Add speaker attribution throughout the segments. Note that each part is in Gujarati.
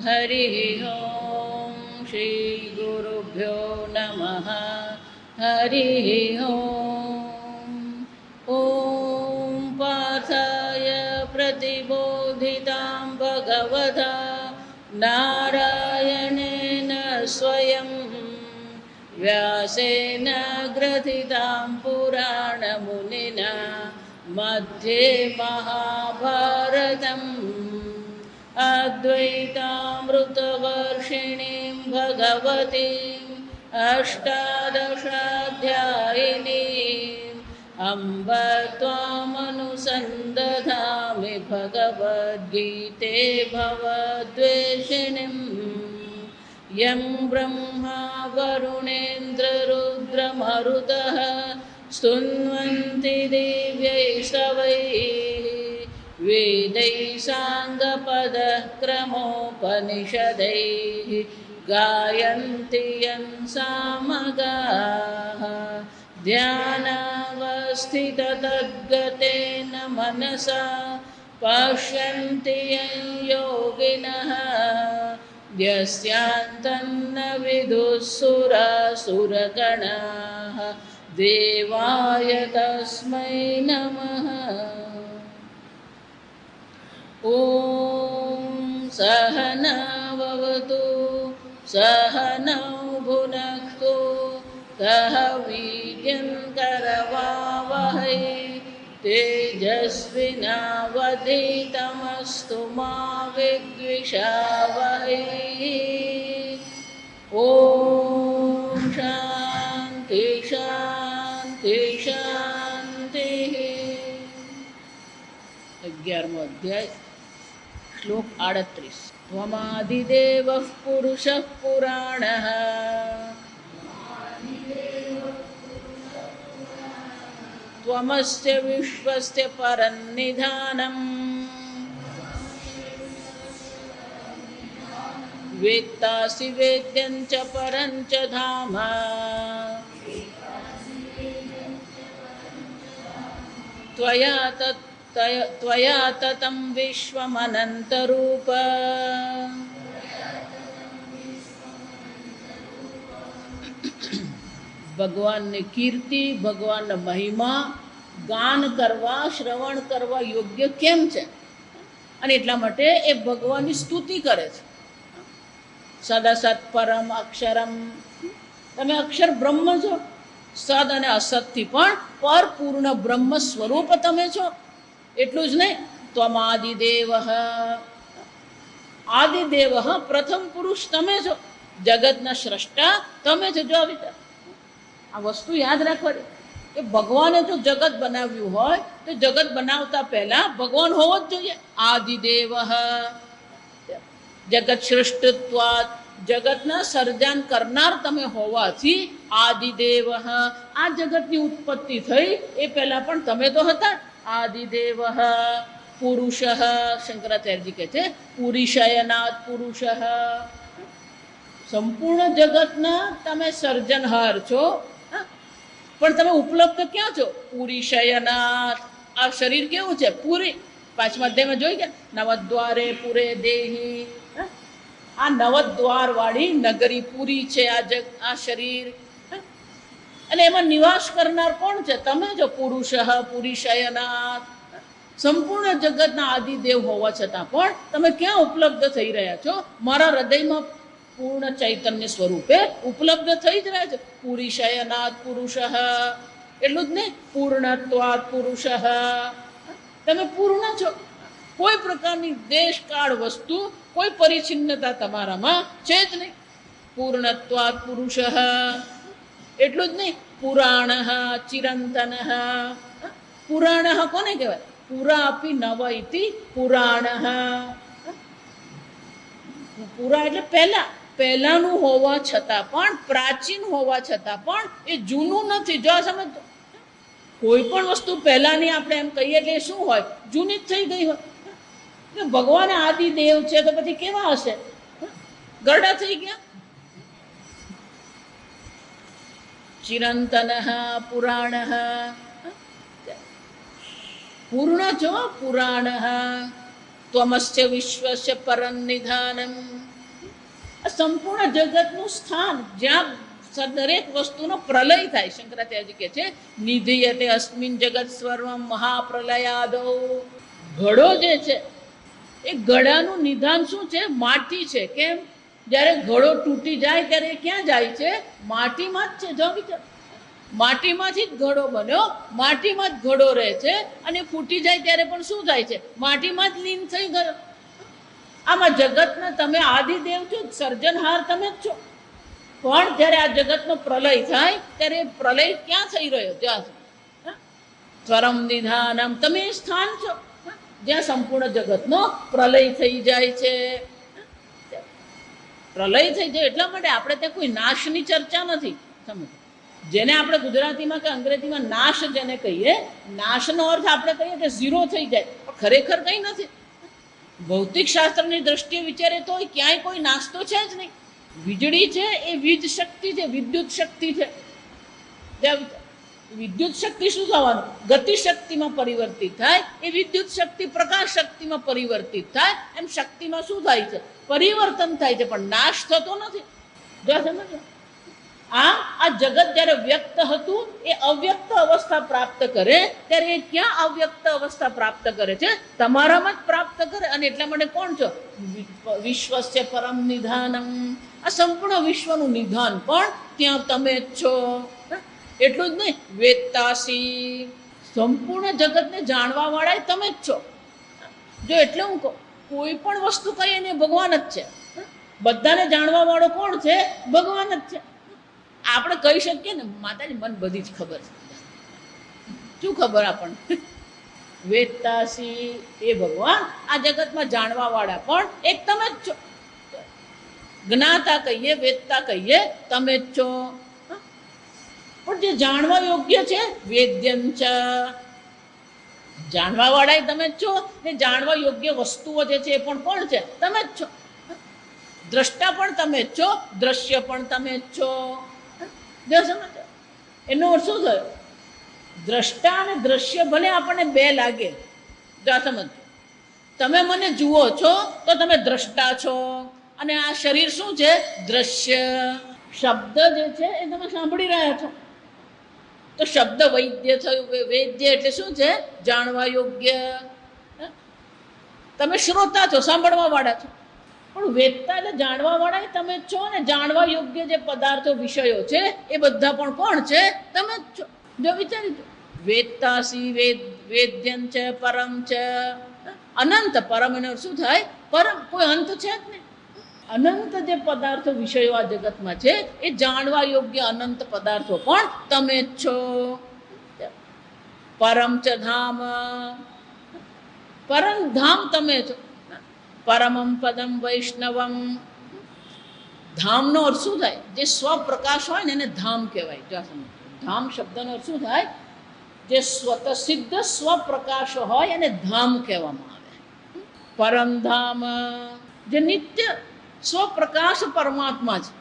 Speaker 1: हरिः ओं श्री गुरुभ्यो नमः। हरिः ओं पार्थाय प्रतिबोधितां भगवता नारायणेन स्वयं व्यासेन ग्रथितां पुराणमुनिना मध्ये महाभारतम् अद्वैतामृतवर्षिणीं भगवतीम् अष्टादशाध्यायिनीम् अम्ब त्वामनुसन्दधामि भगवद्गीते भवद्वेषिणीम् यं ब्रह्मा वरुणेन्द्ररुद्रमरुतः स्तुन्वन्ति दिव्यैस्तवैः वेदैः साङ्गपदक्रमोपनिषदैः गायन्ति यं सामगाः ध्यानावस्थिततद्गतेन मनसा पश्यन्ति यं योगिनः यस्यान्तन्न विदुःसुरासुरगणाः देवाय तस्मै नमः। ॐ सहना भवतु सहनौ भुनक्तु सह वीर्यं करवावहै तेजस्विनावधीतमस्तु मा विद्विषावहै। ॐ शान्ति शान्ति शान्तिः। 11मो अध्याय श्लोक 38। त्वमादिदेवः पुरुषः पुराणः त्वमस्य विश्वस्य परन्निधानम् वेत्तासि वेद्यं च परं च धाम त्वया ततं विश्वमनन्तरूप। ભગવાનની કીર્તિ, ભગવાનનો મહિમા ગાન કરવા, શ્રવણ કરવા યોગ્ય કેમ છે? અને એટલા માટે એ ભગવાનની સ્તુતિ કરે છે. સદસત પરમ અક્ષરમ, તમે અક્ષર બ્રહ્મ છો. સદ અને અસતથી પણ પર પૂર્ણ બ્રહ્મ સ્વરૂપ તમે છો. એટલું જ નહીં, ત્વમાદિદેવ, આદિદેવ પ્રથમ પુરુષ તમે છો. જગતના સ્રષ્ટા તમે છો. જો આ વસ્તુ યાદ રાખવાની કે ભગવાને જો જગત બનાવ્યું હોય તો જગત બનાવતા પહેલા ભગવાન હોવો જ જોઈએ. આદિદેવ જગત સૃષ્ટત્વાત, જગતના સર્જન કરનાર તમે હોવાથી આદિદેવ, આ જગતની ઉત્પત્તિ થઈ એ પહેલા પણ તમે તો હતા. આદિદેવ પુરુષ, શંકરાચાર્યજી કહે છે પુરુષયનાથ પુરુષ, સંપૂર્ણ જગતના તમે સર્જનહાર છો. પણ તમે ઉપલબ્ધ ક્યાં છો? પુરીશયનાથ. આ શરીર કેવું છે? પૂરી. 5મા અધ્યાયમાં જોઈ ગયા, નવદ્વારે પૂરે દેહી. આ નવદ્વાર વાળી નગરી પૂરી છે આ શરીર. અને એમાં નિવાસ કરનાર કોણ છે? તમે જો પુરુષ પુરીશયનાથ. સંપૂર્ણ જગતના આદિદેવ હોવા છતાં પણ તમે ક્યાં ઉપલબ્ધ થઈ રહ્યા છો? મારા હૃદયમાં પૂર્ણ ચૈતન્ય સ્વરૂપે ઉપલબ્ધ થઈ જ રહ્યા છે. પુરીશયનાથ પુરુષ, એટલું જ નહીં, પૂર્ણત્વાત પુરુષ, તમે પૂર્ણ છો. કોઈ પ્રકારની દેશ કાળ વસ્તુ, કોઈ પરિચ્છિન્નતા તમારામાં છે જ નહીં. પૂર્ણત્વાત પુરુષ, એટલું જ નહીં, પુરાણ ચિરંતન. પુરાણ કોને કહેવાય? પુરા અપી નવ ઇતિ પુરાણ. પુરા એટલે પહેલાનું હોવા છતાં પણ, પ્રાચીન હોવા છતાં પણ એ જૂનું નથી. જો આ સમજ, કોઈ પણ વસ્તુ પહેલાની આપણે એમ કહીએ એટલે શું હોય? જૂની જ થઈ ગઈ હોય. ભગવાન આદિદેવ છે તો પછી કેવા હશે? ગરડા થઈ ગયા. ચિરંતન પુરાણ, પૂર્ણ છો. પુરાણ ત્વમસ્ય વિશ્વસ્ય પરન્નિધાનમ. આ સંપૂર્ણ જગતનું સ્થાન જ્યાં દરેક વસ્તુનો પ્રલય થાય. શંકરાચાર્ય કહે છે નિધીયતે અસ્મિન જગત સર્વમ મહાપ્રલયાદો. ઘડો જે છે એ ઘડાનું નિધાન શું છે? માટી છે. કેમ? જ્યારે ઘડો તૂટી જાય ત્યારે એ ક્યાં જાય છે? માટીમાં જ છે. જો વિચાર, માટીમાંથી જ ઘડો બન્યો, માટીમાં જ ઘડો રહે છે, અને ફૂટી જાય ત્યારે પણ શું થાય છે? માટીમાં જ લીન થઈ ગયો. આમાં જગતના તમે આદિદેવ છો, સર્જનહાર તમે જ છો. પણ જ્યારે આ જગતનો પ્રલય થાય ત્યારે એ પ્રલય ક્યાં થઈ રહ્યો? ત્યાં સ્વરમ નિધાનમ, તમે એ સ્થાન છો જ્યાં સંપૂર્ણ જગતનો પ્રલય થઈ જાય છે. પ્રલય થઈ જાય એટલા માટે આપણે ત્યાં કોઈ નાશની ચર્ચા નથી. સમજો, જેને આપણે ગુજરાતીમાં કે અંગ્રેજીમાં નાશ જેને કહીએ, નાશનો અર્થ આપણે કહીએ કે ઝીરો થઈ જાય, પણ ખરેખર કંઈ નથી. ભૌતિક શાસ્ત્રની દ્રષ્ટિએ વિચારે તો ક્યાંય કોઈ નાશ તો છે જ નહીં. વીજળી છે એ વીજ શક્તિ છે, વિદ્યુત શક્તિ છે. વિદ્યુત શક્તિ શું થવાનું? ગતિ શક્તિમાં પરિવર્તિત થાય. એ વિદ્યુત શક્તિ પ્રકાશ શક્તિમાં પરિવર્તિત થાય. એમ શક્તિમાં શું થાય છે? પરિવર્તન થાય છે, પણ નાશ થતો નથી. જો સમજો, આ જગત જ્યારે વ્યક્ત હતું એ અવ્યક્ત અવસ્થા પ્રાપ્ત કરે ત્યારે એ ક્યાં અવ્યક્ત અવસ્થા પ્રાપ્ત કરે છે? તમારામાં જ પ્રાપ્ત કરે. અને એટલા માટે કોણ છો? વિશ્વસ્ય પરમ નિધાનમ. આ સંપૂર્ણ વિશ્વનું નિધાન પણ ત્યાં તમે જ છો. એટલું જ નહીં, વેત્તાસી, સંપૂર્ણ જગતને જાણવા વાળા તમે જ છો. જો એટલે હું કહું, કોઈ પણ વસ્તુ કહીએ ને ભગવાન જ છે. બધાને જાણવા વાળો કોણ છે? ભગવાન જ છે. આપણે કહી શકીએ ને માતાજી મને બધી જ ખબર છે. શું ખબર આપણને? વેત્તાસી એ ભગવાન, આ જગતમાં જાણવા વાળા પણ એક તમે જ છો. જ્ઞાતા કહીએ, વેત્તા કહીએ, તમે જ છો. પણ જે જાણવા યોગ્ય છે, વેદ્યંચ, જાણવા વાળા તમે જ છો. ને જાણવા યોગ્ય વસ્તુઓ જે છે એ પણ કોણ છે? તમે જ છો. દ્રષ્ટા પણ તમે જ છો, દ્રશ્ય પણ તમે જ છો. જો સમજો, એનો અર્થ શું થયો? દ્રષ્ટા અને દ્રશ્ય ભલે આપણને બે લાગે. જો સમજો, તમે મને જુઓ છો તો તમે દ્રષ્ટા છો, અને આ શરીર શું છે? દ્રશ્ય. શબ્દ જે છે એ તમે સાંભળી રહ્યા છો, તો શબ્દ વૈદ્ય થયું. વૈદ્ય એટલે શું છે? જાણવા યોગ્ય. તમે શ્રોતા છો, સાંભળવા વાળા છો. પણ વેદતા એટલે જાણવા વાળા તમે જ છો. ને જાણવા યોગ્ય જે પદાર્થો વિષયો છે એ બધા પણ કોણ છે? તમે જ છો. જો વિચારી દો, વેદતાસી વેદ્યં છે, પરમ છે, અનંત. પરમ એનો શું થાય? પરમ, કોઈ અંત છે જ નહીં. અનંત જે પદાર્થો વિષયો આ જગતમાં છે એ જાણવા યોગ્ય અનંત પદાર્થો પણ તમે જ છો. પરમ ચ ધામ, પરમ ધામ તમે છો. પરમમ પદમ વૈષ્ણવમ. ધામનો અર્થ શું થાય? જે સ્વપ્રકાશ હોય ને એને ધામ કહેવાય. જો સમજો, ધામ શબ્દનો અર્થ શું થાય? જે સ્વત સિદ્ધ સ્વપ્રકાશ હોય એને ધામ કહેવામાં આવે. પરમધામ, જે નિત્ય સ્વપ્રકાશ પરમાત્મા છે.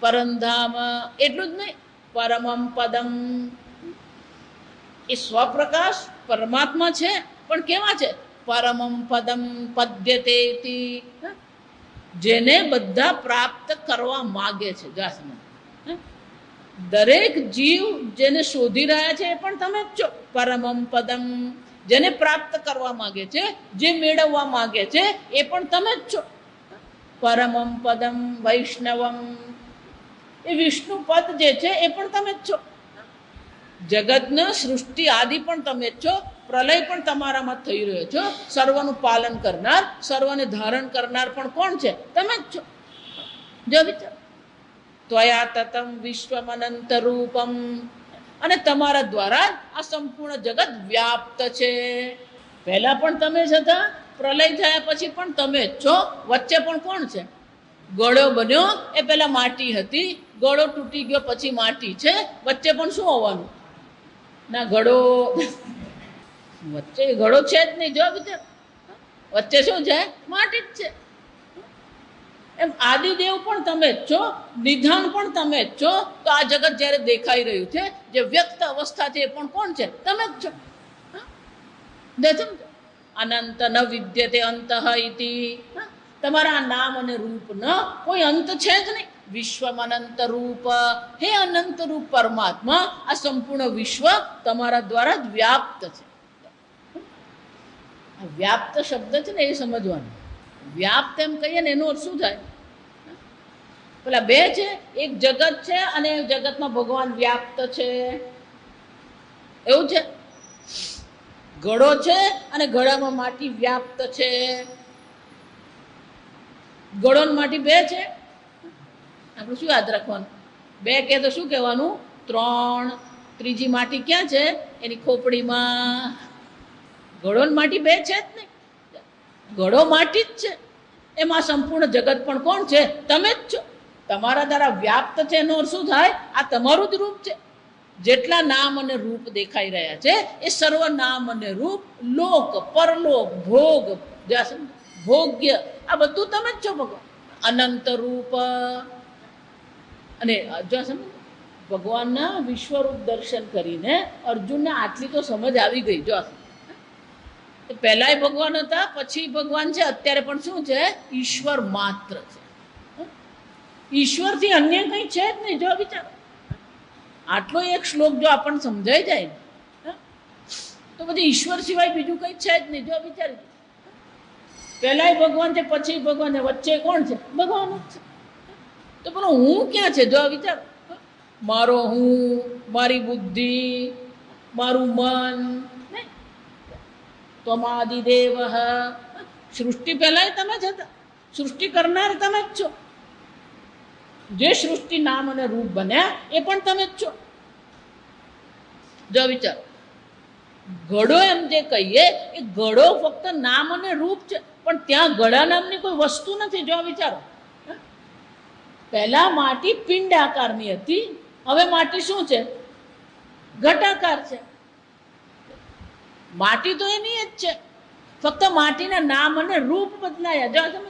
Speaker 1: પરમધામ એટલું જ નહીં, પરમમ પદમ, એ સ્વપ્રકાશ પરમાત્મા છે, પણ કેવા છે? પરમમ પદમ પદ્યતે, જેને બધા પ્રાપ્ત કરવા માગે છે. જા સમજ, દરેક જીવ જેને શોધી રહ્યા છે એ પણ તમે જ છો. પરમમ પદમ, જેને પ્રાપ્ત કરવા માગે છે, જે મેળવવા માગે છે એ પણ તમે જ છો. પરમમ પદમ વૈષ્ણવમ, એ વિષ્ણુ પદ જે છે એ પણ તમે જ છો. જગતના સૃષ્ટિ આદિ પણ તમે જ છો. પ્રલય પણ તમારામાં થઈ રહ્યો છો. સર્વનું પાલન કરનાર, સર્વને ધારણ કરનાર પણ કોણ છે? તમે જ છો. જો વિચાર, ત્વયા તતમ વિશ્વમ અનંત રૂપમ, અને તમારા દ્વારા આ સંપૂર્ણ જગત વ્યાપ્ત છે. પહેલા પણ તમે જ હતા, પ્રલય થયા પછી પણ તમે જ છો. વચ્ચે પણ કોણ છે? ગળો બન્યો એ પહેલા માટી હતી, ગળો તૂટી ગયો પછી માટી છે. વચ્ચે પણ શું હોવાનું? ના ગળો, વચ્ચે ગળો છે જ નહીં. જો વિચાર, વચ્ચે શું છે? માટી જ છે. એમ આદિદેવ પણ તમે જ છો, નિધાન પણ તમે જ છો. તો આ જગત જ્યારે દેખાઈ રહ્યું છે, જે વ્યક્ત અવસ્થા છે એ પણ કોણ છે? તમે જ છો. અનંત ન વિદ્યતે અંતઃ ઇતિ. તમારા નામ અને રૂપનો કોઈ અંત છે જ નહીં. વિશ્વમ અનંત રૂપ, હે અનંત રૂપ પરમાત્મા, આ સંપૂર્ણ વિશ્વ તમારા દ્વારા જ વ્યાપ્ત છે. વ્યાપ્ત શબ્દ છે ને એ સમજવાનું. વ્યાપ્ત એમ કહીએ ને એનો અર્થ શું થાય? પેલા બે છે, એક જગત છે અને જગતમાં ભગવાન વ્યાપ્ત છે, એવું છે. ઘડો છે અને ઘડામાં માટી વ્યાપ્ત છે. ઘડો ને માટી બે છે. આપણે શું યાદ રાખવાનું? બે કે તો શું કહેવાનું? ત્રણ. ત્રીજી માટી ક્યાં છે? એની ખોપડીમાં. ઘડો ને માટી બે છે જ નહીં. ઘડો માટી જ છે. એમાં સંપૂર્ણ જગત પણ કોણ છે? તમે જ છો. તમારા દ્વારા વ્યાપ્ત છે એનો શું થાય? આ તમારું જ રૂપ છે. જેટલા નામ અને રૂપ દેખાઈ રહ્યા છે એ સર્વ નામ અને રૂપ, લોક, પરલોક, ભોગ, ભોગ્ય, આ બધું તમે જ છો ભગવાન. અનંત રૂપ. અને જો ભગવાનના વિશ્વરૂપ દર્શન કરીને અર્જુનને આટલી તો સમજ આવી ગઈ. જો પહેલાય ભગવાન હતા, પછી ભગવાન છે, અત્યારે પણ શું છે? ઈશ્વર માત્ર છે. ઈશ્વરથી અન્ય કંઈ છે જ નહીં. જો વિચારો, આટલો એક શ્લોક જો આપણને સમજાઈ જાય તો પછી ઈશ્વર સિવાય બીજું કંઈ છે જ નહીં. જો વિચારી, પહેલાય ભગવાન છે, પછી ભગવાન છે, વચ્ચે કોણ છે? ભગવાન જ છે. તો પેલો હું ક્યાં છે? જો વિચાર, મારો હું, મારી બુદ્ધિ, મારું મન. ત્વમાદિદેવ. સૃષ્ટિ પહેલાય તમે જ હતા. સૃષ્ટિ કરનાર તમે જ છો. જે સૃષ્ટિ નામ અને રૂપ બન્યા એ પણ તમે જ છો. જો વિચાર, ઘડો એમ જે કહીએ એ ઘડો ફક્ત નામ અને રૂપ છે, પણ ત્યાં ઘડા નામની કોઈ વસ્તુ નથી. જો વિચારો, પહેલા માટી પિંડ આકારની હતી, હવે માટી શું છે? ઘટાકાર છે. માટી તો એની જ છે, ફક્ત માટીના નામ અને રૂપ બદલાયા. જો તમે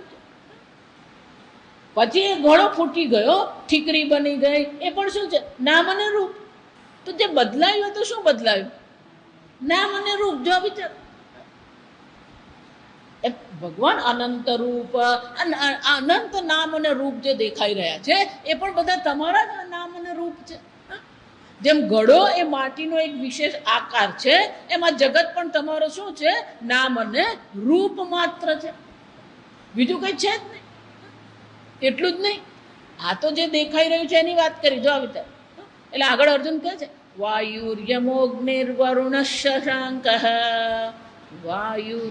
Speaker 1: પછી એ ઘડો ફૂટી ગયો, ઠીકરી બની ગઈ, એ પણ શું છે? નામ અને રૂપ. તો જે બદલાયું તો શું બદલાયું? નામ અને રૂપ. જો વિચાર, એ ભગવાન અનંત રૂપ, અનંત નામ અને રૂપ જે દેખાઈ રહ્યા છે એ પણ બધા તમારા જ નામ અને રૂપ છે. જેમ ઘડો એ માટીનો એક વિશેષ આકાર છે, એમાં જગત પણ તમારો શું છે? નામ અને રૂપ માત્ર છે, બીજું કંઈ છે જ નહીં. એટલું જ નહીં, આ તો જે દેખાઈ રહ્યું છે એની વાત કરી. જો વિચાર, એટલે આગળ અર્જુન કહે છે, વાયુર્યમોગ્નિર્વરુણ શશાંક. વાયુ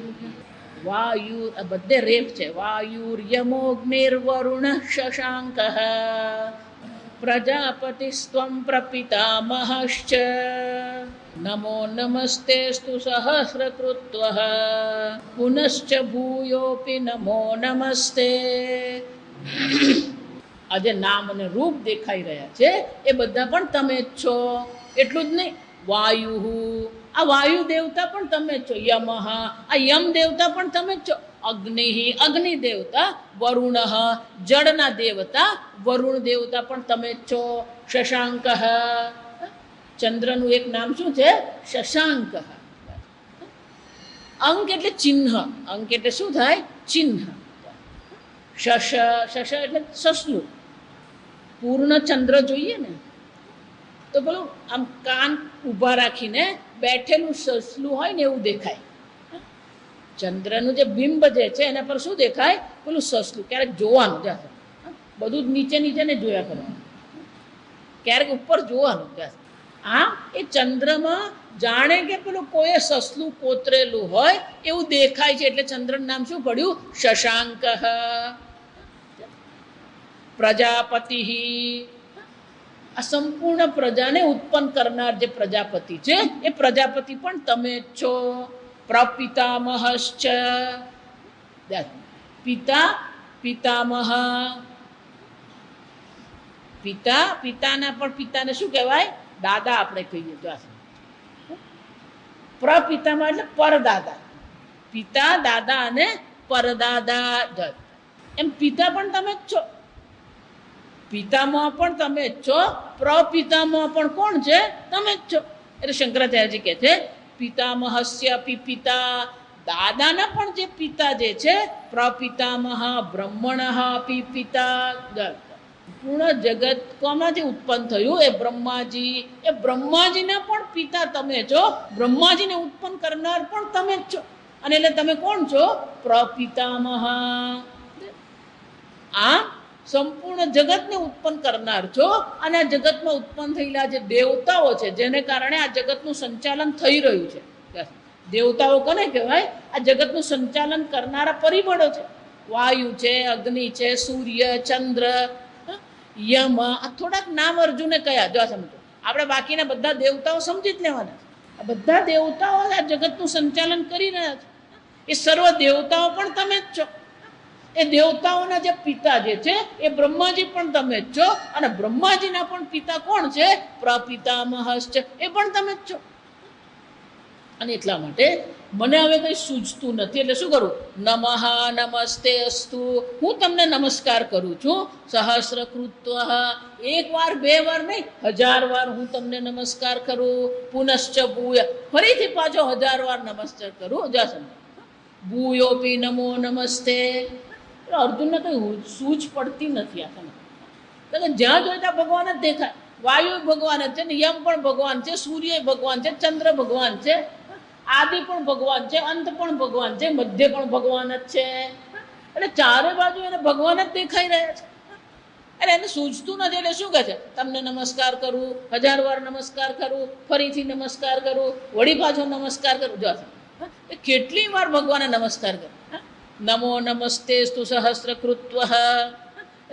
Speaker 1: આ બધે રેપ છે. વાયુર્યમોગ્નિર્વરુણ શશાંક પ્રજાપતિસ્ત્વં પ્રપિતામહશ્ચ નમો નમસ્તેસ્તુ સહસ્રકૃત્વઃ પુનશ્ચ ભૂયોપી નમો નમસ્તે. આ જે નામ અને રૂપ દેખાઈ રહ્યા છે એ બધા પણ તમે જ છો. એટલું જ નહીં, વાયુ, આ વાયુ દેવતા પણ તમે જ છો. યમ, આ યમ દેવતા પણ તમે જ છો. અગ્નિ, અગ્નિ દેવતા. વરુણ, જળના દેવતા, વરુણ દેવતા પણ તમે જ છો. શશાંક, ચંદ્રનું એક નામ શું છે? શશાંક. અંક એટલે ચિહ્ન. અંક એટલે શું થાય? ચિહ્ન. શશ, શશ એટલે સસલું. પૂર્ણ ચંદ્ર જોઈએ ને તો પેલું આમ કાન ઊભા રાખીને બેઠેલું સસલું હોય ને એવું દેખાય. ચંદ્રનું જે બિંબ જે છે એના પર શું દેખાય? પેલું સસલું. ક્યારેક જોવાનું, બધું જ નીચે નીચે ને જોયા કરવાનું, ક્યારેક ઉપર જોવાનું. આમ એ ચંદ્રમાં જાણે કે પેલું કોઈ સસલું કોતરેલું હોય એવું દેખાય છે. એટલે ચંદ્રનું નામ શું પડ્યું? શશાંક. પ્રજાપતિ, આ સંપૂર્ણ પ્રજાને ઉત્પન્ન કરનાર જે પ્રજાપતિ છે એ પ્રજાપતિ પણ તમે જ છો. પ્રપિતામહશ્ચ, પિતા, પિતામહ. પિતા, પિતાના પણ પિતાને શું કહેવાય? દાદા આપણે કહીએ. તો પ્રપિતામાં એટલે પરદાદા. પિતા, દાદા અને પરદાદા. એમ પિતા પણ તમે જ છો, પિતામાં પણ તમે જ છો, પ્રપિતામાં પણ કોણ છે? તમે જ છો. એટલે શંકરાચાર્યજી કહે છે, પિતામહસ્ય પિતા દાદાના પણ જે પિતા જે છે પ્રપિતામહ બ્રહ્મણ અપી પિતા, પૂર્ણ જગત કોમાંથી ઉત્પન્ન થયું? એ બ્રહ્માજી. એ બ્રહ્માજીના પણ પિતા તમે છો, બ્રહ્માજીને ઉત્પન્ન કરનાર પણ તમે જ છો. અને એટલે તમે કોણ છો? પ્રપિતામહ. આ સંપૂર્ણ જગતને ઉત્પન્ન કરનાર છો. અને આ જગતમાં ઉત્પન્ન થયેલા જે દેવતાઓ છે જેને કારણે આ જગતનું સંચાલન થઈ રહ્યું છે. દેવતાઓ કોને કહેવાય? આ જગતનું સંચાલન કરનારા પરિબળો છે. વાયુ છે, અગ્નિ છે, સૂર્ય, ચંદ્ર, યમ. આ થોડાક નામ અર્જુને કયા, જો સમજો. આપણે બાકીના બધા દેવતાઓ સમજી જ લેવાના. આ બધા દેવતાઓ આ જગતનું સંચાલન કરી રહ્યા છે. એ સર્વ દેવતાઓ પણ તમે જ છો. એ દેવતાઓના જે પિતા જે છે એ બ્રહ્માજી પણ તમે જ છો. અને બ્રહ્માજીના પણ પિતા કોણ છે? પ્રપિતામહશ્ચ, એ પણ તમે જ છો. અને એટલા માટે મને હવે કંઈ સૂઝતું નથી, એટલે શું કરું? નમઃ નમસ્તે અસ્તુ. હું તમને નમસ્કાર કરું છું. સહસ્ર કૃત્વ, એક વાર બે વાર નહીં, 1000 વાર હું તમને નમસ્કાર કરું. પુનશ્ચ ભૂય, ફરીથી પાછો 1000 વાર નમસ્કાર કરું. જાસમ ભૂયોપી નમો નમસ્તે. અર્જુનને કંઈ સૂઝ પડતી નથી આ સમય. કારણ કે જ્યાં જોઈ ત્યાં ભગવાન જ દેખાય. વાયુ ભગવાન જ છે ને, યમ પણ ભગવાન છે, સૂર્ય ભગવાન છે, ચંદ્ર ભગવાન છે, આદિ પણ ભગવાન છે, અંત પણ ભગવાન છે, મધ્ય પણ ભગવાન જ છે. એટલે ચારે બાજુ એને ભગવાન જ દેખાઈ રહ્યા છે. એટલે એને સૂઝતું નથી. એટલે શું કહે છે? તમને નમસ્કાર કરું, 1000 વાર નમસ્કાર કરું, ફરીથી નમસ્કાર કરું, વળી પાછો નમસ્કાર કરું. જો કેટલી વાર ભગવાને નમસ્કાર કર્યો. નમો નમસ્તે સ્તુ સહસ્ર કૃત્વ.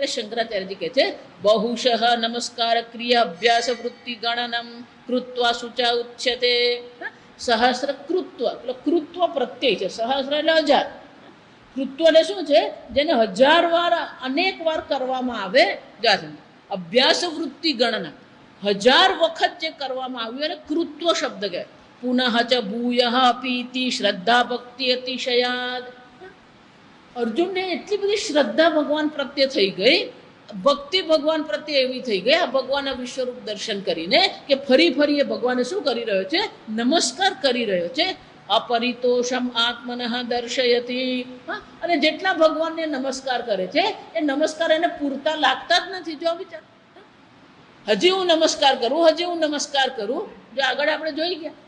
Speaker 1: એ શંકરાચાર્યજી કહે છે બહુશઃ નમસ્કાર ક્રિયા અભ્યાસ વૃત્તિ ગણનમ કૃત્વા શુચા ઉચ્યતે. સહસ્ર કૃત્વ એટલે કૃત્વ પ્રત્યય છે. સહસ્ર એટલે 1000. કૃત્વ એટલે શું છે? જેને 1000 વાર અનેક વાર કરવામાં આવે. અભ્યાસ વૃત્તિ ગણના 1000 વખત જે કરવામાં આવ્યું એને કૃત્વ શબ્દ કહે. પુનઃ ચ ભૂય અપીતિ શ્રદ્ધા ભક્તિ અતિશયાદ. અર્જુનને એટલી બધી શ્રદ્ધા ભગવાન પ્રત્યે થઈ ગઈ, ભક્તિ ભગવાન પ્રત્યે એવી થઈ ગઈ આ ભગવાનના વિશ્વરૂપ દર્શન કરીને કે ફરી ફરી એ ભગવાને શું કરી રહ્યો છે? નમસ્કાર કરી રહ્યો છે. અપરિતોષમ આત્મનઃ દર્શયતી. અને જેટલા ભગવાનને નમસ્કાર કરે છે એ નમસ્કાર એને પૂરતા લાગતા જ નથી. જો વિચાર, હજી હું નમસ્કાર કરું, હજી હું નમસ્કાર કરું. જો આગળ આપણે જોઈ ગયા,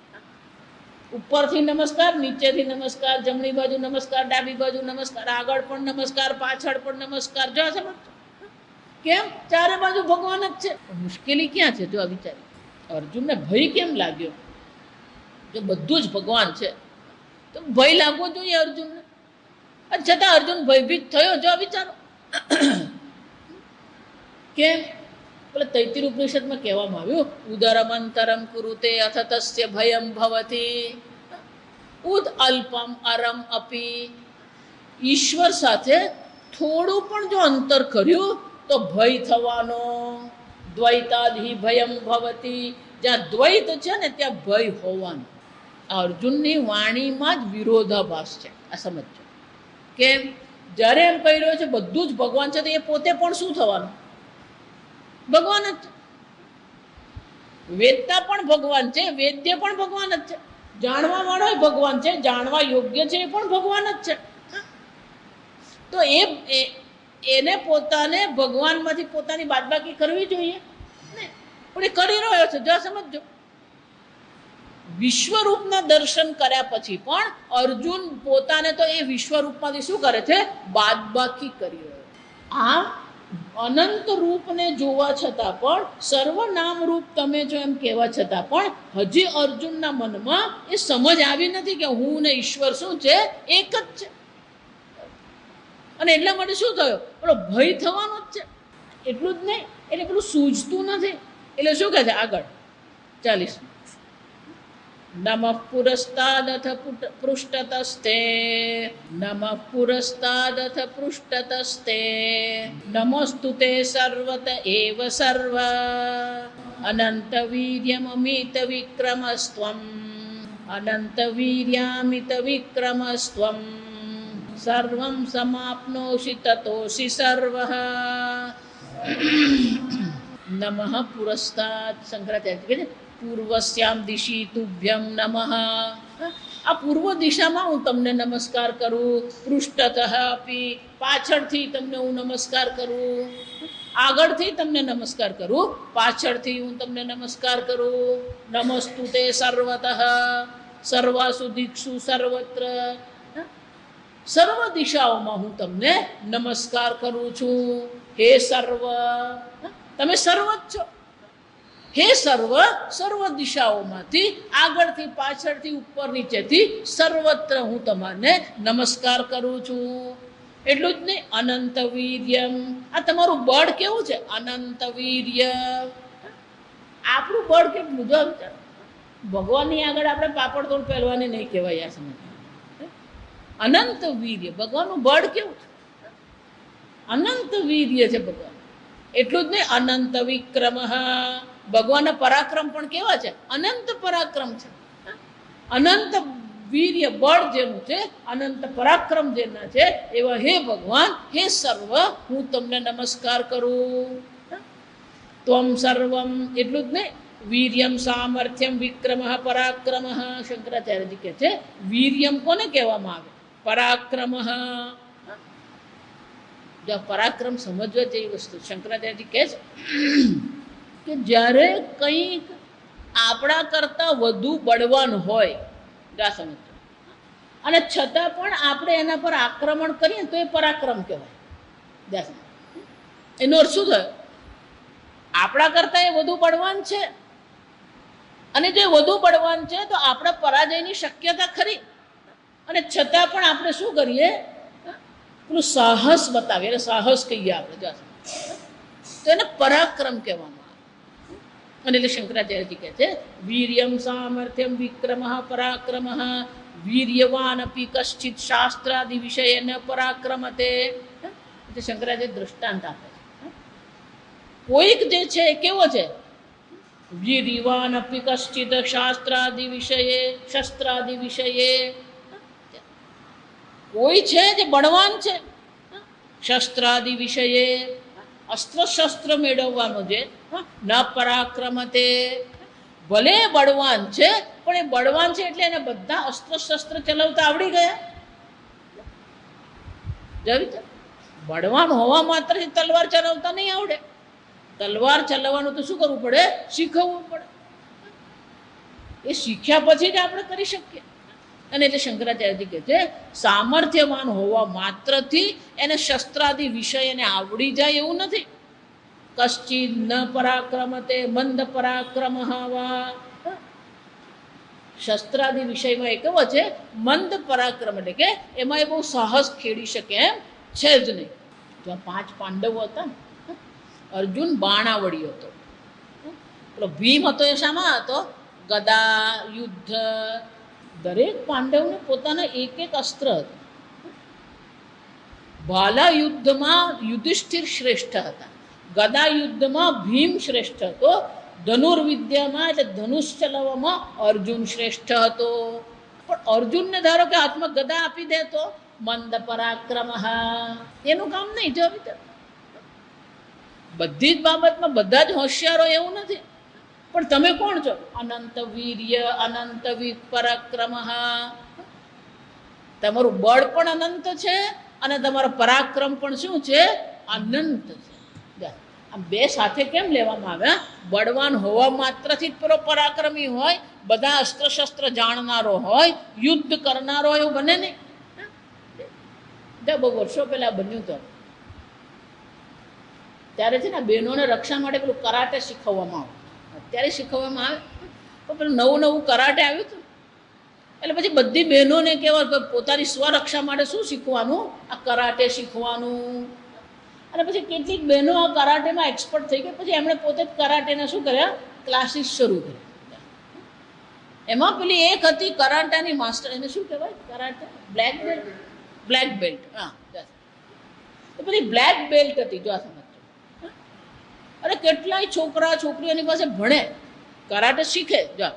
Speaker 1: ઉપરથી નમસ્કાર, નીચેથી નમસ્કાર, જમણી બાજુ નમસ્કાર, ડાબી બાજુ નમસ્કાર, આગળ પણ નમસ્કાર, પાછળ પણ નમસ્કાર. જો સમજ કેમ? ચારે બાજુ ભગવાન જ છે. મુશ્કેલી ક્યાં છે? જો આ વિચાર, અર્જુનને ભય કેમ લાગ્યો? જો બધું જ ભગવાન છે તો ભય લાગવો જોઈએ અર્જુનને. છતાં અર્જુન ભયભીત થયો. જો વિચારો કેમ? એટલે તૈત્તિર ઉપનિષદમાં કહેવામાં આવ્યું ઉદરમંતરમ કુરુતે અથ તસ્ય ભયમ ભવતી ઉદ અલ્પમ અરમ અપી. ઈશ્વર સાથે થોડું પણ જો અંતર કર્યું તો ભય થવાનો. દ્વૈતાદિ ભયમ ભવતી. જ્યાં દ્વૈત છે ને ત્યાં ભય હોવાનો. આ અર્જુનની વાણીમાં જ વિરોધાભાસ છે. આ સમજો કેમ? જ્યારે એમ કહી રહ્યો છે બધું જ ભગવાન છે તો એ પોતે પણ શું થવાનું? ભગવાન જ છે. વેદતા પણ ભગવાન છે, વેદ્ય પણ ભગવાન જ છે, જાણવા વાળો ભગવાન છે, જાણવા યોગ્ય છે એ પણ ભગવાન જ છે. તો એને પોતાને ભગવાનમાંથી પોતાની બાદબાકી કરવી જોઈએ ને, પણ એ કરી રહ્યો છે. જો સમજો, વિશ્વરૂપના દર્શન કર્યા પછી પણ અર્જુન પોતાને તો એ વિશ્વરૂપમાંથી શું કરે છે? બાદબાકી કરી રહ્યો. આ અનંત રૂપને જોવા છતાં પણ, સર્વનામ રૂપ તમે જો એમ કહેવા છતાં પણ હજી અર્જુનના મનમાં એ સમજ આવી નથી કે હું ને ઈશ્વર શું છે? એક જ છે. અને એટલા માટે શું થયો? પેલો ભય થવાનો જ છે. એટલું જ નહીં, એટલે પેલું સૂઝતું નથી. એટલે શું કહે છે આગળ 40? નમઃ પુરસ્તાદથ પૃષ્ઠતસ્તે. નમઃ પુરસ્તાદથ પૃષ્ઠતસ્તે. નમોસ્તુતે સર્વત એવ સર્વ. અનંત વીર્યમમિત વિક્રમસ્ત્વમ. અનંત વીર્યામિત વિક્રમસ્ત્વમ. સર્વં સમાપ્નોષિ તતોષિ સર્વઃ. નમઃ પુરસ્તાદ. શંકરાચાર્ય કહે છે પૂર્વસ્યામ દિશી તુભ્યમ નમઃ. આ પૂર્વ દિશામાં હું તમને નમસ્કાર કરું, પૃષ્ઠતઃ અપી, પાછળથી તમને હું નમસ્કાર કરું, આગળથી તમને નમસ્કાર કરું, પાછળથી હું તમને નમસ્કાર કરું. નમસ્તુ તે સર્વતઃ સર્વાસુ દિક્ષુ સર્વત્ર, સર્વ દિશાઓમાં હું તમને નમસ્કાર કરું છું. હે સર્વ, તમે સર્વ જ છો. હે સર્વ, સર્વ દિશાઓમાંથી આગળથી પાછળથી ઉપર નીચેથી સર્વત્ર હું તમને નમસ્કાર કરું છું. એટલું જ નહીં, અનંત વીર્યમ, આ તમારું બળ કેવું છે? અનંત વીર્ય, આપણું બળ કેટલું? જો ભગવાનની આગળ આપણે પાપડ તોડ પહેરવાની નહીં કહેવાય. આ સમય અનંત વીર્ય, ભગવાનનું બળ કેવું છે? અનંત વીર્ય છે ભગવાન. એટલું જ નહીં, અનંત વિક્રમ, ભગવાનના પરાક્રમ પણ કેવા છે? અનંત પરાક્રમ છે. અનંત વીર્ય, બળ જેનું છે, અનંત પરાક્રમ જેના છે, એવા હે ભગવાન, હે સર્વ, હું તમને નમસ્કાર કરું. ત્વમ સર્વમ, એટલું જ નહીં, વીર્યમ સામર્થ્યમ વિક્રમ પરાક્રમ. શંકરાચાર્યજી કહે છે વીર્યમ કોને કહેવામાં આવે? પરાક્રમ. જો પરાક્રમ સમજવા જેવી વસ્તુ. શંકરાચાર્યજી કહે છે કે જ્યારે કંઈક આપણા કરતાં વધુ બળવાન હોય, સમજ, અને છતાં પણ આપણે એના પર આક્રમણ કરીએ તો એ પરાક્રમ કહેવાય. એનો અર્થ શું થયો? આપણા કરતાં એ વધુ બળવાન છે, અને જો વધુ બળવાન છે તો આપણા પરાજયની શક્યતા ખરી, અને છતાં પણ આપણે શું કરીએ? પેલું સાહસ બતાવીએ, એટલે સાહસ કહીએ આપણે, તો એને પરાક્રમ કહેવામાં આવે. અને એટલે શંકરાચાર્યજી કહે છે વીર્યમ સામર્થ્યમ વિક્રમ પરાક્રમ વીર્યવાન અપી કશ્ચિત શાસ્ત્રાદિ વિષય ન પરાક્રમતે. એટલે શંકરાચાર્ય દૃષ્ટાંત આપે છે. કોઈક જે છે એ કેવો છે? વીર્યવાન અપી કશ્ચિત શાસ્ત્રાદિ વિષયે શસ્ત્રાદિ વિષયે, કોઈ છે જે બળવાન છે શસ્ત્રાદિ વિષયે, અસ્ત્ર શસ્ત્ર મેળવવાનો છે, ન પરાક્રમતે, ભલે બળવાન છે પણ એ બળવાન છે એટલે એને બધા અસ્ત્ર શસ્ત્ર ચલાવતા આવડી ગયા. બળવાન હોવા માત્રથી તલવાર ચલાવતા નહીં આવડે. તલવાર ચલાવવાનું તો શું કરવું પડે? શીખવવું પડે. એ શીખ્યા પછી જ આપણે કરી શકીએ. અને એટલે શંકરાચાર્યજી કહે છે સામર્થ્યવાન હોવા માત્રથી એને શસ્ત્રાદિ વિષય એને આવડી જાય એવું નથી. કશ્ચિદ ન પરાક્રમતે મંદ પરાક્રમ વા, શસ્ત્રાદિ વિષયમાં એ કેવો છે? મંદ પરાક્રમ, એટલે કે એમાં એ બહુ સાહસ ખેડી શકે એમ છે જ નહીં. જો 5 પાંડવો હતા ને, અર્જુન બાણાવડી હતો, પેલો ભીમ હતો એ શામાં હતો? ગદા, યુદ્ધ. દરેક પાંડવને પોતાના એક એક અસ્ત્ર હતું. ભાલા યુદ્ધમાં યુધિષ્ઠિર શ્રેષ્ઠ હતા, ગદા યુદ્ધમાં ભીમ શ્રેષ્ઠ હતો, ધનુર્વિદ્યામાં એટલે ધનુષ ચલાવવામાં અર્જુન શ્રેષ્ઠ હતો. પણ અર્જુનને ધારો કે હાથમાં ગદા આપી દે તો મંદ પરાક્રમ, એનું કામ નહીં. જો બધી જ બાબતમાં બધા જ હોશિયારો એવું નથી. પણ તમે કોણ છો? અનંત વીર્ય અનંત પરાક્રમ. તમારું બળ પણ અનંત છે અને તમારો પરાક્રમ પણ શું છે? અનંત છે. આ બે સાથે કેમ લેવામાં આવ્યા? બળવાન હોવા માત્રથી જ પેલો પરાક્રમી હોય, બધા અસ્ત્ર શસ્ત્ર જાણનારો હોય, યુદ્ધ કરનારો હોય, એવું બને નહીં. બહુ વર્ષો પહેલા બન્યું હતું. ત્યારે છે ને બહેનોને રક્ષા માટે પેલું કરાટે શીખવવામાં આવે. અત્યારે શીખવવામાં આવે પણ પેલું નવું નવું કરાટે આવ્યું હતું. એટલે પછી બધી બહેનોને કહેવાય પોતાની સ્વરક્ષા માટે શું શીખવાનું? આ કરાટે શીખવાનું. અને પછી કેટલીક બહેનો આ કરાટેમાં એક્સપર્ટ થઈ ગઈ. પછી એમણે પોતે જ કરાટેના શું કર્યા? ક્લાસીસ શરૂ કર્યા. એમાં પેલી એક હતી કરાટાની માસ્ટર, એને શું કહેવાય? Karate black belt. Black belt, હા. તો પેલી બ્લેક બેલ્ટ હતી. જો આ સમજો. અરે કેટલાય છોકરા છોકરીઓની પાસે ભણે, કરાટે શીખે. જો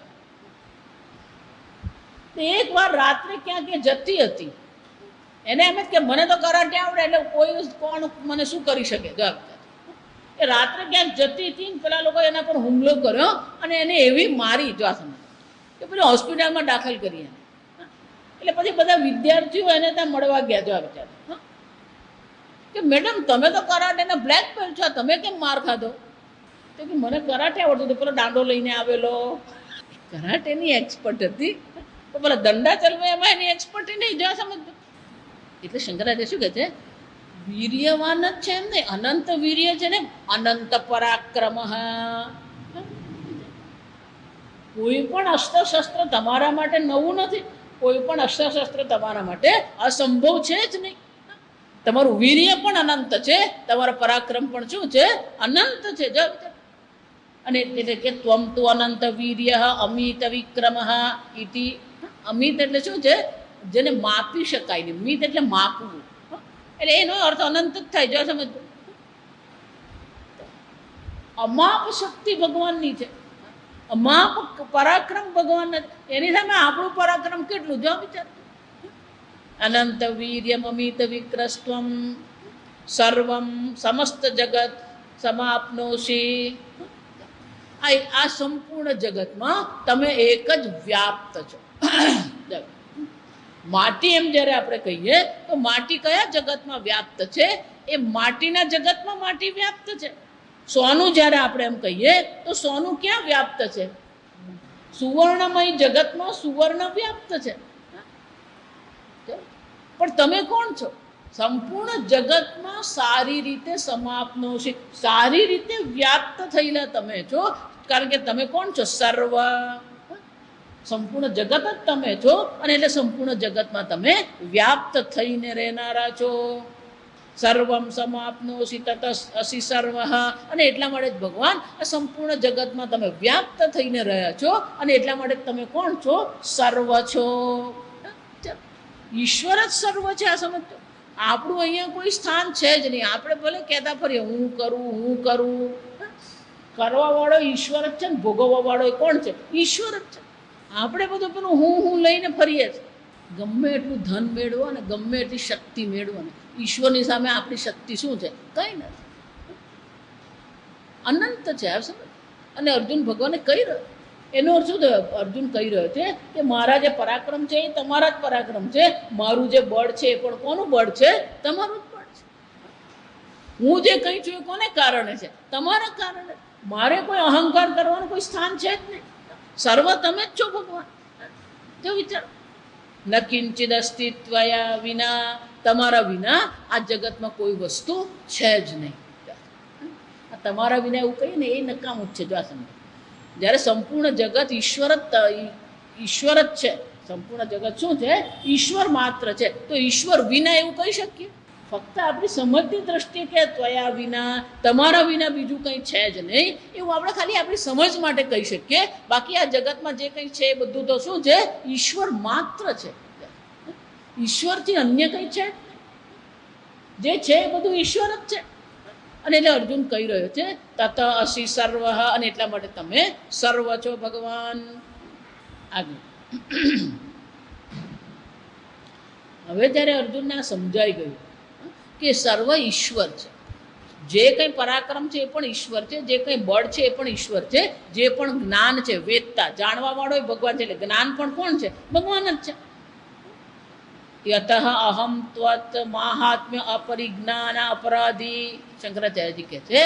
Speaker 1: એક વાર રાત્રે ક્યાં જતી હતી, એને એમ જ કે મને તો કરાટે આવડે એટલે કોઈ કોણ મને શું કરી શકે. જો એ રાત્રે ક્યાંક જતી હતી, પેલા લોકો એના પર હુમલો કર્યો અને એને એવી મારી, જો આ સમજ, કે પેલી હોસ્પિટલમાં દાખલ કરી. એને એટલે પછી બધા વિદ્યાર્થીઓ એને ત્યાં મળવા ગયા જો આ બિચારા કે મેડમ તમે તો કરાટેના બ્લેક બેલ્ટ છો, તમે કેમ માર ખાધો? તો કે મને કરાટે આવડતું હતું, પેલો દાંડો લઈને આવેલો, કરાટેની એક્સપર્ટ હતી, તો પેલા દંડા ચાલવા એમાં એની એક્સપર્ટ નહીં, જો સમજતો. એટલે શંકરાચાર્ય શું કહે છે, વીર્યવાન જ છે એમ નહીં, અનંત વીર્ય છે ને, અનંત પરાક્રમ. કોઈ પણ અસ્ત્ર-શસ્ત્ર તમારા માટે નવું નથી, કોઈ પણ અસ્ત્ર-શસ્ત્ર તમારા માટે અસંભવ છે જ નહીં. તમારું વીર્ય પણ અનંત છે, તમારો પરાક્રમ પણ શું છે, અનંત છે. જો અને એટલે કે ત્વમ તુ અનંત વીર્ય અમિત વિક્રમ ઇતિ. અમિત એટલે શું છે, જેને માપી શકાય નહીં. મિત એટલે માપવું, એટલે એનો અર્થ અનંત જ થાય. જો સમજ, અમાપ શક્તિ ભગવાનની છે, અમાપ પરાક્રમ ભગવાન નથી. એની સામે આપણું પરાક્રમ કેટલું, જો વિચાર. અનંત વીર્યમ અમિત વિક્રસ્ત્વમ સર્વમ સમસ્ત જગત સમાપ્નોષી. આ સંપૂર્ણ જગતમાં તમે એક જ વ્યાપ્ત છો. માટી એમ જ્યારે આપણે કહીએ તો માટી કયા જગતમાં વ્યાપ્ત છે? એ માટીના જગતમાં માટી વ્યાપ્ત છે. સોનું જ્યારે આપણે એમ કહીએ તો સોનું ક્યાં વ્યાપ્ત છે? સુવર્ણમય જગતમાં સુવર્ણ વ્યાપ્ત છે. પણ તમે કોણ છો? સંપૂર્ણ જગતમાં સારી રીતે સમાપનો છે, સારી રીતે વ્યાપ્ત થયેલા તમે છો. કારણ કે તમે કોણ છો? સર્વ, સંપૂર્ણ જગત જ તમે છો. અને એટલે સંપૂર્ણ જગતમાં તમે વ્યાપ્ત થઈને રહેનારા છો. સર્વમ સમાપ્નોષિ તત અસી સર્વ. અને એટલા માટે જ ભગવાન આ સંપૂર્ણ જગતમાં તમે વ્યાપ્ત થઈને રહ્યા છો. અને એટલા માટે તમે કોણ છો? સર્વ છો. ઈશ્વર જ સર્વ છે. આ સમજો. આપણું અહીંયા કોઈ સ્થાન છે જ નહીં. આપણે ભલે કહેતા ફરીએ હું કરું, કરવા વાળો ઈશ્વર જ છે ને ભોગવવા વાળો કોણ છે? ઈશ્વર જ છે. આપણે બધું પેલું હું લઈને ફરીએ છીએ. ગમે એટલું ધન મેળવો ને ગમે એટલી શક્તિ મેળવો ને, ઈશ્વરની સામે આપણી શક્તિ શું છે? કંઈ નથી, અનંત છે. આ સમજ. અને અર્જુન ભગવાને કહી રહ્યો, એનો અર્થ શું થયો? અર્જુન કહી રહ્યો છે કે મારા જે પરાક્રમ છે એ તમારા જ પરાક્રમ છે, મારું જે બળ છે એ પણ કોનું બળ છે? તમારું જ બળ છે. હું જે કહી છું એ કોને કારણે છે? તમારા કારણે. મારે કોઈ અહંકાર કરવાનું કોઈ સ્થાન છે જ નહીં. સર્વ તમે જ છો ભગવાન. જો વિચાર, ન કિંચિદ અસ્તિત્વયા વિના, તમારા વિના આ જગતમાં કોઈ વસ્તુ છે જ નહીં. તમારા વિના એવું કહીએ ને એ નકામું જ છે. જો આ સમજો, જ્યારે સંપૂર્ણ જગત ઈશ્વર જ છે, સંપૂર્ણ જગત શું છે? ઈશ્વર માત્ર છે. તો ઈશ્વર વિના એવું કહી શકીએ? ફક્ત આપણી સમજની દ્રષ્ટિએ કે ત્વયા વિના, તમારા વિના બીજું કંઈ છે જ નહીં, એવું આપણે ખાલી આપણી સમજ માટે કહી શકીએ. બાકી આ જગતમાં જે કંઈ છે એ બધું તો શું છે? ઈશ્વર માત્ર છે. ઈશ્વરથી અન્ય કંઈ છે? જે છે એ બધું ઈશ્વર જ છે. અને એટલે અર્જુન કહી રહ્યો છે તત અસી સર્વ. અને એટલા માટે તમે સર્વ છો ભગવાન. આગળ હવે જ્યારે અર્જુનને આ સમજાઈ ગયું કે સર્વ ઈશ્વર છે, જે કંઈ પરાક્રમ છે એ પણ ઈશ્વર છે, જે કંઈ બળ છે એ પણ ઈશ્વર છે, જે પણ જ્ઞાન છે, વેદતા જાણવા વાળો એ ભગવાન છે. એટલે જ્ઞાન પણ કોણ છે? ભગવાન જ છે. યતઃ અહમ ત્વત માહાત્મ્ય અપરિજ્ઞાન અપરાધી. શંકરાચાર્યજી કહે છે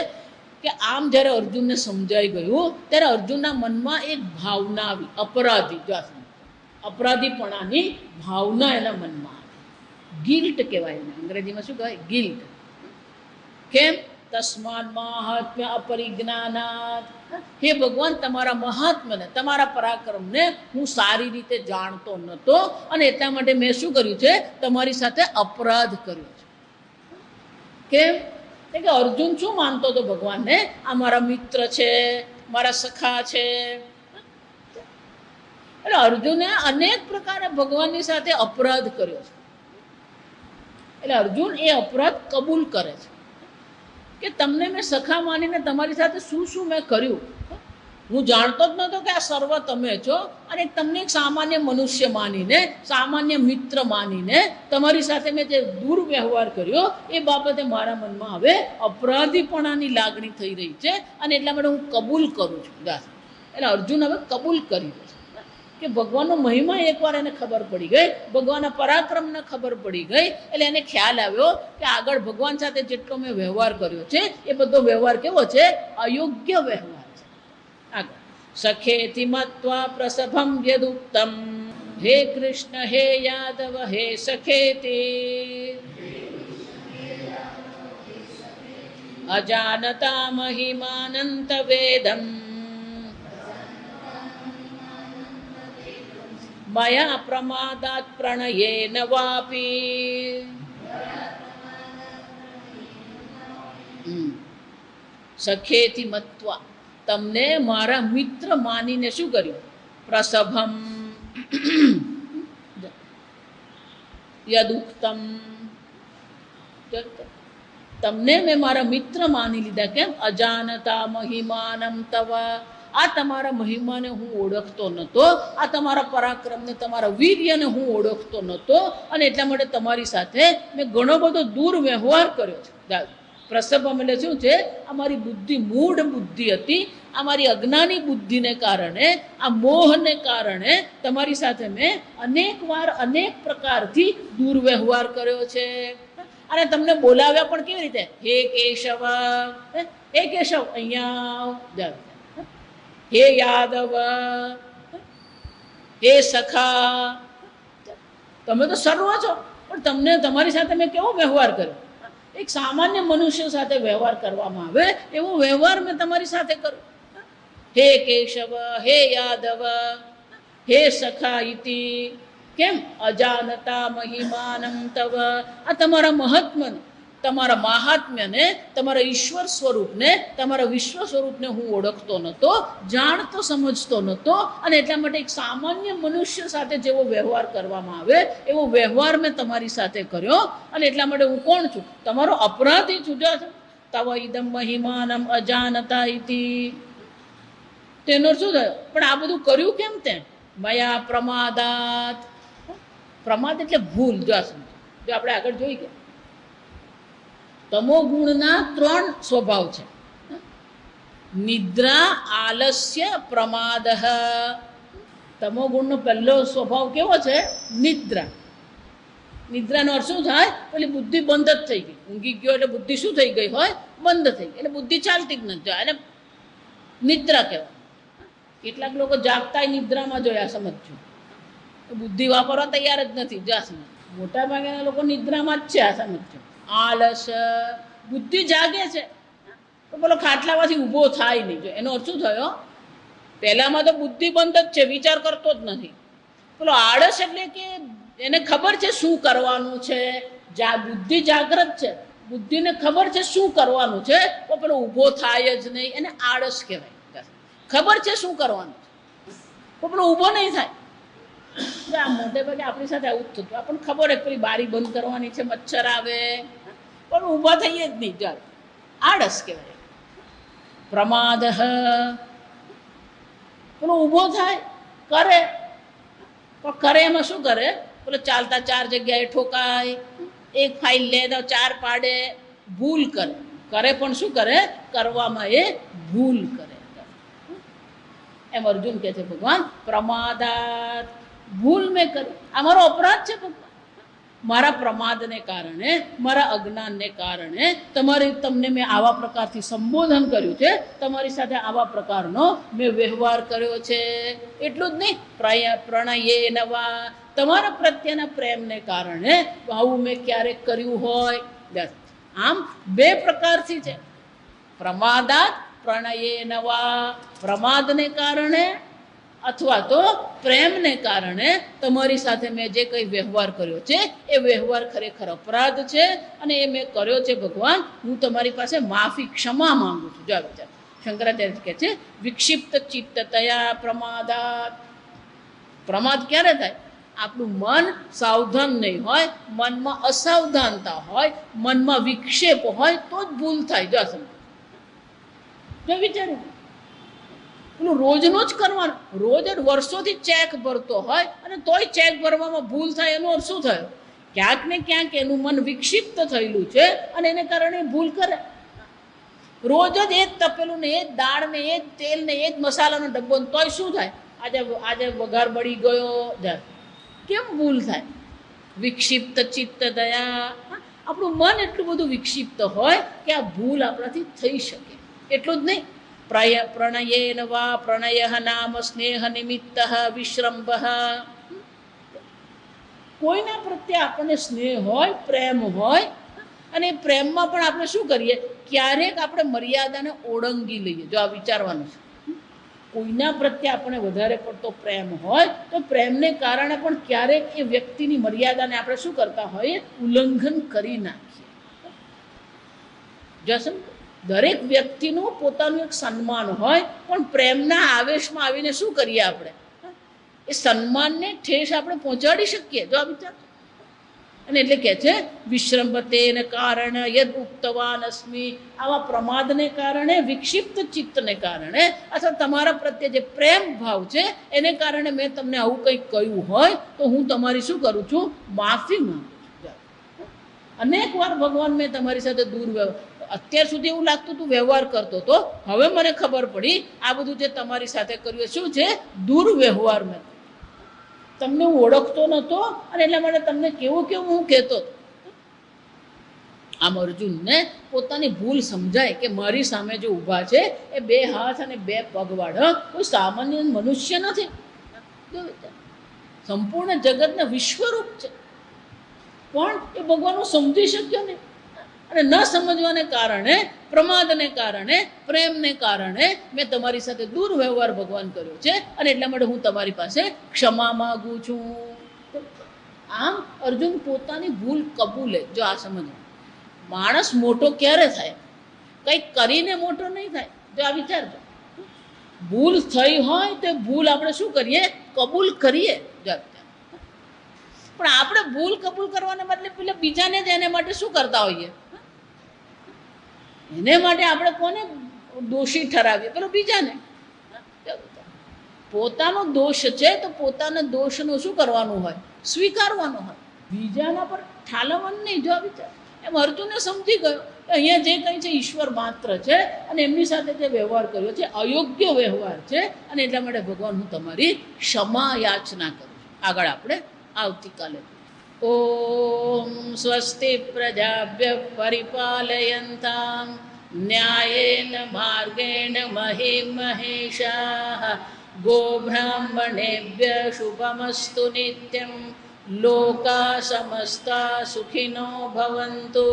Speaker 1: કે આમ જ્યારે અર્જુનને સમજાઈ ગયું ત્યારે અર્જુનના મનમાં એક ભાવના આવી, અપરાધી. જો અપરાધીપણાની ભાવના એના મનમાં આવી. ગિલ્ટ કહેવાય એને, અંગ્રેજીમાં શું કહેવાય? ગિલ્ટ. કેમ? તસ્માન મહાત્મ્ય અપરિજ્ઞાનાત. હે ભગવાન, તમારા મહાત્મ્યને, તમારા પરાક્રમને હું સારી રીતે જાણતો નહોતો, અને એટલા માટે મેં શું કર્યું છે? તમારી સાથે અપરાધ કર્યો છે. કેમ? કે અર્જુન શું માનતો હતો ભગવાનને? આ મારા મિત્ર છે, મારા સખા છે. એટલે અર્જુને અનેક પ્રકારે ભગવાનની સાથે અપરાધ કર્યો છે. એટલે અર્જુન એ અપરાધ કબૂલ કરે છે કે તમને મેં સખા માનીને તમારી સાથે શું શું મેં કર્યું. હું જાણતો જ નહોતો કે આ સર્વ તમે છો, અને તમને એક સામાન્ય મનુષ્ય માનીને, સામાન્ય મિત્ર માનીને તમારી સાથે મેં જે દુર્વ્યવહાર કર્યો એ બાબતે મારા મનમાં હવે અપરાધીપણાની લાગણી થઈ રહી છે. અને એટલા માટે હું કબૂલ કરું છું. એટલે અર્જુન હવે કબૂલ કરી દે છે કે ભગવાનનો મહિમા એકવાર એને ખબર પડી ગઈ, ભગવાનના પરાક્રમને ખબર પડી ગઈ, એટલે એને ખ્યાલ આવ્યો કે આગળ ભગવાન સાથે જેટલો મેં વ્યવહાર કર્યો છે એ બધો વ્યવહાર કેવો છે? અયોગ્ય વ્યવહાર છે. આગળ સખેતિ મત્વા પ્રસભમ યદુક્તમ હે કૃષ્ણ હે યાદવ હે સખેતિ અજાનતા મહિમાનંત વેદમ મયા પ્રમાદાત પ્રણયેન વાપી. સખેથી મત્વા, તમને મારા મિત્ર માનીને શું કર્યું? પ્રસભમ યદુક્તમ, તમને મેં મારા મિત્ર માની લીધા. કેમ? અજાનતા મહિમાનમ તવ, આ તમારા મહિમાને હું ઓળખતો નહોતો, આ તમારા પરાક્રમને, તમારા વીર્યને હું ઓળખતો નહોતો, અને એટલા માટે તમારી સાથે મેં ઘણો બધો દુર્વ્યવહાર કર્યો છે. પ્રસભમ એટલે શું છે? અમારી બુદ્ધિ, મૂઢ બુદ્ધિ હતી, અમારી અજ્ઞાની બુદ્ધિને કારણે, આ મોહને કારણે તમારી સાથે મેં અનેક વાર અનેક પ્રકારથી દુર્વ્યવહાર કર્યો છે. અને તમને બોલાવ્યા પણ કેવી રીતે? હે કેશવ, હે કેશવ અહીંયા જાવ, હે યાદવ, હે સખા. તમે તો સર્વ છો, પણ તમને, તમારી સાથે મેં કેવો વ્યવહાર કર્યો? એક સામાન્ય મનુષ્ય સાથે વ્યવહાર કરવામાં આવે એવો વ્યવહાર મેં તમારી સાથે કર્યો. હે કેશવ, હે યાદવ, હે સખા ઇતિ. કેમ? અજાનતા મહિમાનમ તવ, આ તમારા મહાત્મ્યને, તમારા મહાત્મ્યને, તમારા ઈશ્વર સ્વરૂપને, તમારા વિશ્વ સ્વરૂપને હું ઓળખતો નહોતો, જાણતો સમજતો નહોતો, અને એટલા માટે એક સામાન્ય મનુષ્ય સાથે જેવો વ્યવહાર કરવામાં આવે એવો વ્યવહાર મેં તમારી સાથે કર્યો, અને એટલા માટે હું કોણ છું? તમારો અપરાધી છૂટ્યો છે. તવ ઇદમ મહિમાનમ અજાનતા ઇતિ. તેનો શું થયો? પણ આ બધું કર્યું કેમ તે? મયા પ્રમાદાત. પ્રમાદ એટલે ભૂલ. જો આપણે આગળ જોઈ ગયા, તમો ગુણના 3 સ્વભાવ છે: નિદ્રા, આલસ્ય, પ્રમાદ. તમો ગુણનો પહેલો સ્વભાવ કેવો છે? નિદ્રા. નિદ્રાનો અર્થ શું થાય? પેલી બુદ્ધિ બંધ જ થઈ ગઈ. ઊંઘી ગયો એટલે બુદ્ધિ શું થઈ ગઈ હોય? બંધ થઈ ગઈ. એટલે બુદ્ધિ ચાલતી જ નથી, એને નિદ્રા કહેવાય. કેટલાક લોકો જાગતા નિદ્રામાં જોયા, સમજજો. બુદ્ધિ વાપરવા તૈયાર જ નથી. જા સમજ, મોટા ભાગના લોકો નિદ્રામાં જ છે. આ સમજો. આળસ, બુદ્ધિ જાગે છે તો બોલો ખાટલામાંથી ઊભો થાય નહીં. જો એનો અર્થ શું થયો? પહેલામાં તો બુદ્ધિ બંધ જ છે, વિચાર કરતો જ નથી. બોલો આળસ એટલે કે એને ખબર છે શું કરવાનું છે, બુદ્ધિ જાગૃત છે, બુદ્ધિને ખબર છે શું કરવાનું છે, તો પેલો ઊભો થાય જ નહીં, એને આળસ કહેવાય. ખબર છે શું કરવાનું છે, તો પેલો ઊભો નહીં થાય. આ મોટે ભાગે આપણી સાથે આવું જ થતું. આપણને ખબર હોય પેલી બારી બંધ કરવાની છે, મચ્છર આવે, પણ ઊભા થઈએ જ નહીં. ચાલ, આળસ કહેવાય. પ્રમાદ, પેલો ઊભો થાય, કરે, પણ કરે એમાં શું કરે? પેલો ચાલતા 4 જગ્યાએ ઠોકાય, એક ફાઇલ લે તો 4 પાડે, ભૂલ કરે. કરે પણ શું કરે? કરવામાં એ ભૂલ કરે. એમ અર્જુન કહે છે ભગવાન પ્રમાદાત, ભૂલ મેં કરી, આ મારો અપરાધ છે ભગવાન. મારા પ્રમાદને કારણે, મારા અજ્ઞાનને કારણે તમને મેં આવા પ્રકારથી સંબોધન કર્યું છે, તમારી સાથે આવા પ્રકારનો મેં વ્યવહાર કર્યો છે. એટલું જ નહીં, પ્રણયે નવા, તમારા પ્રત્યેના પ્રેમને કારણે આવું મેં ક્યારેક કર્યું હોય. આમ 2 પ્રકારથી છે. પ્રમાદાત, પ્રણયે નવા, પ્રમાદને કારણે અથવા તો પ્રેમને કારણે તમારી સાથે મેં જે કંઈ વ્યવહાર કર્યો છે એ વ્યવહાર ખરેખર અપરાધ છે, અને એ મેં કર્યો છે ભગવાન. હું તમારી પાસે માફી, ક્ષમા માંગુ છું. જો વિચાર, શંકરાચાર્ય કહે છે વિક્ષિપ્ત ચિત્તતયા પ્રમાદાત. પ્રમાદ ક્યારે થાય? આપણું મન સાવધાન નહીં હોય, મનમાં અસાવધાનતા હોય, મનમાં વિક્ષેપ હોય તો જ ભૂલ થાય. જો સમજો, જો વિચાર્યું, પેલું રોજનું જ કરવાનું. રોજ જ વર્ષોથી ચેક ભરતો હોય અને તોય ચેક ભરવામાં ભૂલ થાય, એનો અર્થ શું થયો? ક્યાંક ને ક્યાંક એનું મન વિક્ષિપ્ત થયેલું છે અને એને કારણે ભૂલ કરે. રોજ જ એ જ તપેલું ને, એ જ દાળ ને, એ જ તેલ ને, એ જ મસાલાનો ડબ્બો, તોય શું થાય? આજે આજે વઘાર બળી ગયો, કેમ ભૂલ થાય? વિક્ષિપ્ત ચિત્ત દયા, આપણું મન એટલું બધું વિક્ષિપ્ત હોય કે આ ભૂલ આપણાથી થઈ શકે. એટલું જ નહીં, પ્રણયેન વા પ્રણય નામ સ્નેહ નિમિત્ત વિશ્રંભ. કોઈના પ્રત્યે આપણને સ્નેહ હોય, પ્રેમ હોય, અને પ્રેમમાં પણ આપણે શું કરીએ, ક્યારેક આપણે મર્યાદાને ઓળંગી લઈએ. જો આ વિચારવાનું છે, કોઈના પ્રત્યે આપણે વધારે પડતો પ્રેમ હોય તો પ્રેમને કારણે પણ ક્યારેક એ વ્યક્તિની મર્યાદાને આપણે શું કરતા હોઈએ, ઉલ્લંઘન કરી નાખીએ. જસન દરેક વ્યક્તિનું પોતાનું એક સન્માન હોય, પણ પ્રેમના આવેશમાં આવીને શું કરીએ આપણે, એ સન્માનને ઠેસ આપણે પહોંચાડી શકીએ. જો આ વિચાર, અને એટલે કહે છે વિશ્રંભતેને કારણે યદ ઉક્તવાન અસ્મિ, આવા પ્રમાદને કારણે, વિક્ષિપ્ત ચિત્તને કારણે, અથવા તમારા પ્રત્યે જે પ્રેમ ભાવ છે એને કારણે મેં તમને આવું કંઈક કહ્યું હોય તો હું તમારી શું કરું છું, માફી માંગુ છું. અનેક વાર ભગવાન મેં તમારી સાથે દુર્વ્યવહાર, અત્યાર સુધી એવું લાગતું તું વ્યવહાર કરતો તો, હવે મને ખબર પડી આ બધું જે તમારી સાથે કર્યું શું છે, દુર્વ્યવહાર. મેં તમને હું ઓળખતો નહોતો અને એટલા માટે તમને કેવું કેવું હું કહેતો હતો. આમ અર્જુનને પોતાની ભૂલ સમજાય કે મારી સામે જે ઊભા છે એ 2 હાથ અને 2 પગવાળા કોઈ સામાન્ય મનુષ્ય નથી, સંપૂર્ણ જગતના વિશ્વરૂપ છે. પણ એ ભગવાનનું સમજી શક્યો નહીં, અને ન સમજવાને કારણે, પ્રમાદને કારણે, પ્રેમને કારણે મેં તમારી સાથે દુર્વ્યવહાર ભગવાન કર્યો છે, અને એટલા માટે હું તમારી પાસે ક્ષમા માગું છું. આમ અર્જુન પોતાની ભૂલ કબૂલે. જો આ સમજવું, માણસ મોટો ક્યારે થાય, કંઈક કરીને મોટો નહીં થાય. જો આ વિચારજો, ભૂલ થઈ હોય તો ભૂલ આપણે શું કરીએ, કબૂલ કરીએ. પણ આપણે ભૂલ કબૂલ કરવાને બદલે પેલા બીજાને જ એને માટે શું કરતા હોઈએ, એને માટે આપણે કોને દોષી ઠરાવીએ, પેલો બીજાને. પોતાનો દોષ છે તો પોતાના દોષનું શું કરવાનું હોય, સ્વીકારવાનું હોય, બીજાના પર ઠાલવવાનું નહીં. જો વિચાર, એમ અર્જુને સમજી ગયો કે અહીંયા જે કંઈ છે ઈશ્વર માત્ર છે, અને એમની સાથે જે વ્યવહાર કર્યો છે અયોગ્ય વ્યવહાર છે, અને એટલા માટે ભગવાન હું તમારી ક્ષમા યાચના કરું છું. આગળ આપણે આવતીકાલે. ઓમ સ્વસ્તિ પ્રજાભ્ય પરિપાલયન્તામ ન્યાયેન માર્ગેણ મહિમ મહેશાઃ ગોબ્રાહ્મણેભ્ય શુભમસ્તુ નિત્યં લોકા સમસ્તા સુખિનો ભવન્તુ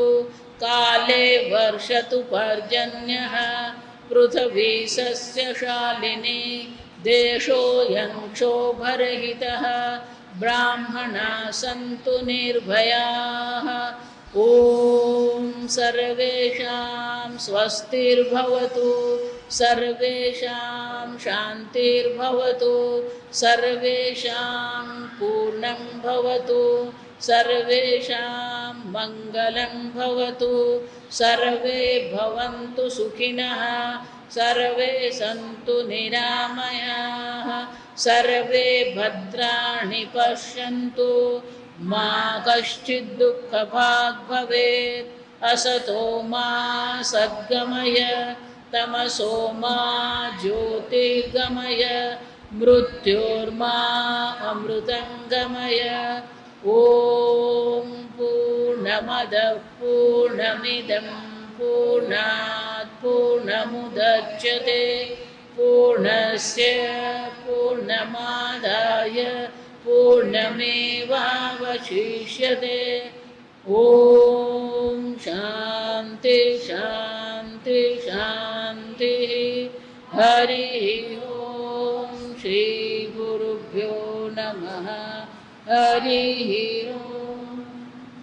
Speaker 1: કાલે વર્ષતુ પર્જન્યઃ પૃથ્વી સસ્યશાલિની દેશોऽયં ક્ષોભરહિતઃ બ્રાહ્મણા સંતુ નિર્ભયાઃ. ઓમ સર્વેષાં સ્વસ્તિર્ભવતુ, સર્વેષાં શાંતિર્ભવતુ, સર્વેષાં પૂર્ણં ભવતુ, સર્વેષાં મંગલં ભવતુ, સર્વે ભવन्तુ સુખિનઃ, સર્વે સन्तુ નિરામયાઃ, સર્વે ભદ્રાણિ પશ્યन्तુ મા કશ્ચિદ દુઃખભાગ ભવેત. અસતો મા સદ્ગમય, તમસો મા જ્યોતિર્ગમય, મૃત્યોર્મા અમૃતંગમય. ઓમ પૂર્ણમદ પૂર્ણમિદં પૂર્ણાત પૂર્ણમુદચ્યતે પૂર્ણસ્ય પૂર્ણમાદાય પૂર્ણમેવાવશિષ્યતે. ઓમ શાંતિ શાંતિ શાંતિ. હરિ ઓમ શ્રી ગુરુભ્યો નમઃ. હરિ ઓમ.